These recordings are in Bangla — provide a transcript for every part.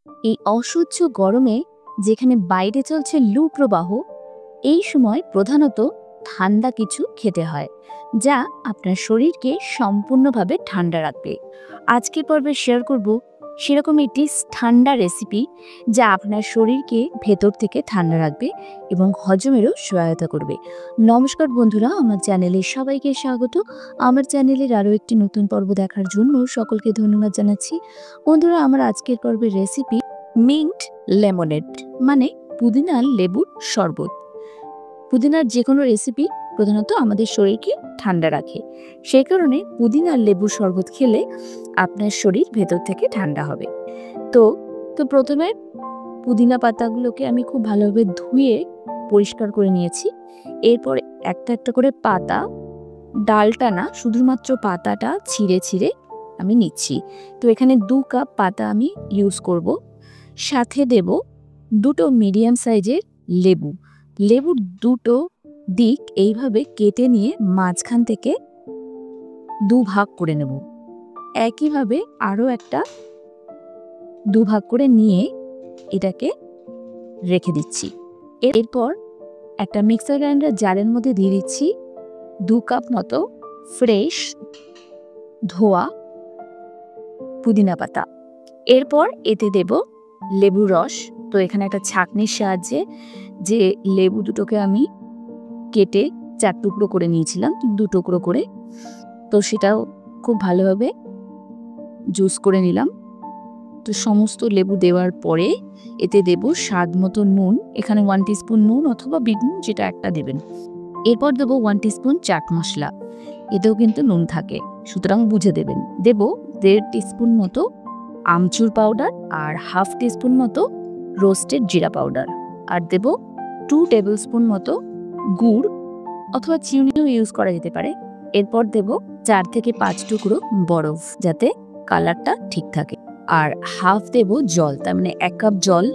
এই অসহ্য গরমে যেখানে বাইরে চলছে লু প্রবাহ, এই সময় প্রধানত ঠান্ডা কিছু খেতে হয় যা আপনার শরীরকে সম্পূর্ণভাবে ঠান্ডা রাখবে। আজকের পর্বে শেয়ার করব সেরকম একটি ঠান্ডা রেসিপি যা আপনার শরীরকে ভেতর থেকে ঠান্ডা রাখবে এবং হজমেরও সহায়তা করবে। নমস্কার বন্ধুরা, আমার চ্যানেলে সবাইকে স্বাগত। আমার চ্যানেলের আরও একটি নতুন পর্ব দেখার জন্য সকলকে ধন্যবাদ জানাচ্ছি। বন্ধুরা, আমার আজকের পর্বের রেসিপি মিন্ট লেমনেড, মানে পুদিনার লেবুর শরবত। পুদিনার যে কোনো রেসিপি প্রধানত আমাদের শরীরকে ঠান্ডা রাখে, সেই কারণে পুদিনার লেবুর শরবত খেলে আপনার শরীর ভেতর থেকে ঠান্ডা হবে। তো প্রথমে পুদিনা পাতাগুলোকে আমি খুব ভালোভাবে ধুয়ে পরিষ্কার করে নিয়েছি। এরপর একটা একটা করে পাতা, ডালটা না, শুধুমাত্র পাতাটা ছিঁড়ে ছিঁড়ে আমি নিচ্ছি। তো এখানে 2 কাপ পাতা আমি ইউজ করব। সাথে দেব 2টো মিডিয়াম সাইজের লেবু। লেবুর 2টো দিক এইভাবে কেটে নিয়ে মাঝখান থেকে 2 ভাগ করে নেব। একইভাবে আরও একটা 2 ভাগ করে নিয়ে এটাকে রেখে দিচ্ছি। এরপর একটা মিক্সার গ্রাইন্ডার জারের মধ্যে দিয়ে দিচ্ছি 2 কাপ মতো ফ্রেশ ধোয়া পুদিনা পাতা। এরপর এতে দেব লেবুর রস। তো এখানে একটা ছাঁকনির সাহায্যে যে লেবু দুটোকে আমি কেটে 4 টুকরো করে নিয়েছিলাম, 2 টুকরো করে, তো সেটাও খুব ভালোভাবে জুস করে নিলাম। তো সমস্ত লেবু দেওয়ার পরে এতে দেব স্বাদ মতো নুন। এখানে 1 টিস্পুন নুন অথবা বিট নুন, যেটা একটা দেবেন। এরপর দেব 1 টিস্পুন চাট মশলা। এতেও কিন্তু নুন থাকে, সুতরাং বুঝে দেবেন। দেব 1.5 টিস্পুন মতো আমচুর পাউডার আর 1/2 টিস্পুন মতো রোস্টেড জিরা পাউডার। আর দেব 2 টেবিল স্পুন মতো গুড় অথবা চিনিও ইউজ করা যেতে পারে। এরপর দেব 4 থেকে 5 টুকরো বরফ, যাতে কালারটা ঠিক থাকে। আর 1/2 দেব জল, তার মানে 1 কাপ জল,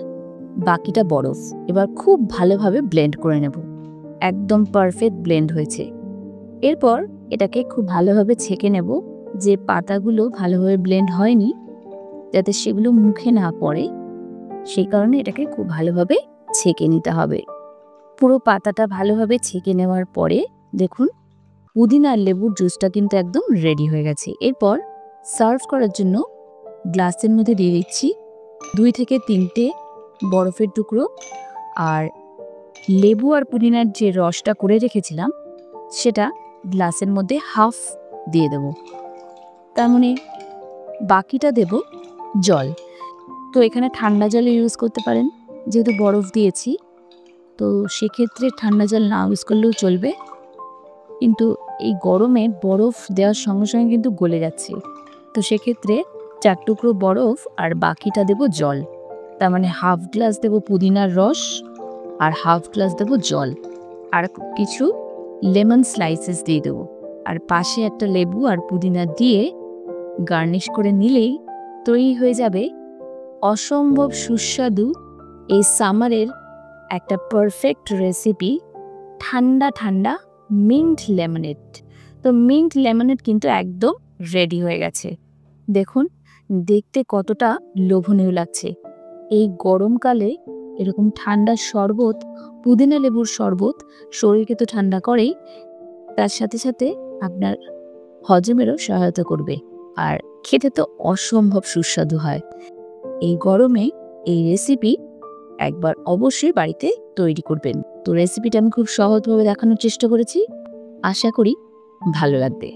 বাকিটা বরফ। এবার খুব ভালোভাবে ব্লেন্ড করে নেব। একদম পারফেক্ট ব্লেন্ড হয়েছে। এরপর এটাকে খুব ভালোভাবে ছেঁকে নেব। যে পাতাগুলো ভালোভাবে ব্লেন্ড হয়নি, যাতে সেগুলো মুখে না পড়ে, সেই কারণে এটাকে খুব ভালোভাবে ছেঁকে নিতে হবে। পুরো পাতাটা ভালোভাবে ছেঁকে নেওয়ার পরে দেখুন পুদিনার লেবুর জুসটা কিন্তু একদম রেডি হয়ে গেছে। এরপর সার্ভ করার জন্য গ্লাসের মধ্যে দিয়ে দিচ্ছি 2 থেকে 3টে বরফের টুকরো, আর লেবু আর পুদিনার যে রসটা করে রেখেছিলাম সেটা গ্লাসের মধ্যে 1/2 দিয়ে দেব। তার মানে বাকিটা দেব জল। তো এখানে ঠান্ডা জল ইউজ করতে পারেন, যেহেতু বরফ দিয়েছি, তো সেক্ষেত্রে ঠান্ডা জল না ইউজ করলেও চলবে। কিন্তু এই গরমে বরফ দেওয়ার সঙ্গে সঙ্গে কিন্তু গলে যাচ্ছে, তো সেক্ষেত্রে 4 টুকরো বরফ আর বাকিটা দেব জল। তার মানে 1/2 গ্লাস দেব পুদিনার রস আর 1/2 গ্লাস দেব জল, আর কিছু লেমন স্লাইসেস দিয়ে দেবো। আর পাশে একটা লেবু আর পুদিনা দিয়ে গার্নিশ করে নিলেই তৈরি হয়ে যাবে অসম্ভব সুস্বাদু এই সামারের একটা পারফেক্ট রেসিপি, ঠান্ডা ঠান্ডা মিন্ট লেমনেড। তো মিন্ট লেমনেড কিন্তু একদম রেডি হয়ে গেছে। দেখুন দেখতে কতটা লোভনীয় লাগছে। এই গরমকালে এরকম ঠান্ডা শরবত, পুদিনা লেবুর শরবত, শরীরকে তো ঠান্ডা করেই, তার সাথে সাথে আপনার হজমেরও সহায়তা করবে, আর খেতে তো অসম্ভব সুস্বাদু হয়। এই গরমে এই রেসিপি একবার অবশ্যই বাড়িতে তৈরি করবেন। তো রেসিপিটা আমি খুব সহজভাবে দেখানোর চেষ্টা করেছি, আশা করি ভালো লাগবে।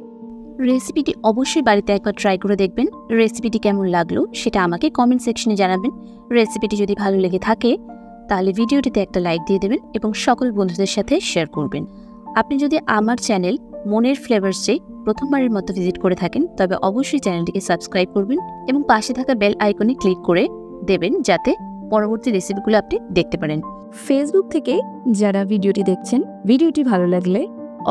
রেসিপিটি অবশ্যই বাড়িতে একবার ট্রাই করে দেখবেন। রেসিপিটি কেমন লাগলো সেটা আমাকে কমেন্ট সেকশনে জানাবেন। রেসিপিটি যদি ভালো লেগে থাকে তাহলে ভিডিওটিতে একটা লাইক দিয়ে দেবেন এবং সকল বন্ধুদের সাথে শেয়ার করবেন। আপনি যদি আমার চ্যানেল মনের ফ্লেভার্সে প্রথমবারের মতো ভিজিট করে থাকেন, তবে অবশ্যই চ্যানেলটিকে সাবস্ক্রাইব করবেন এবং পাশে থাকা বেল আইকনে ক্লিক করে দেবেন, যাতে পরবর্তী রেসিপিগুলো আপনি দেখতে পারেন। ফেসবুক থেকে যারা ভিডিওটি দেখছেন, ভিডিওটি ভালো লাগলে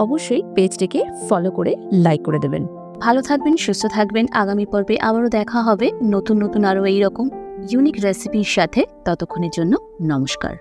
অবশ্যই পেজটিকে ফলো করে লাইক করে দেবেন। ভালো থাকবেন, সুস্থ থাকবেন। আগামী পর্বে আবারও দেখা হবে নতুন নতুন আরও এইরকম ইউনিক রেসিপির সাথে। ততক্ষণের জন্য নমস্কার।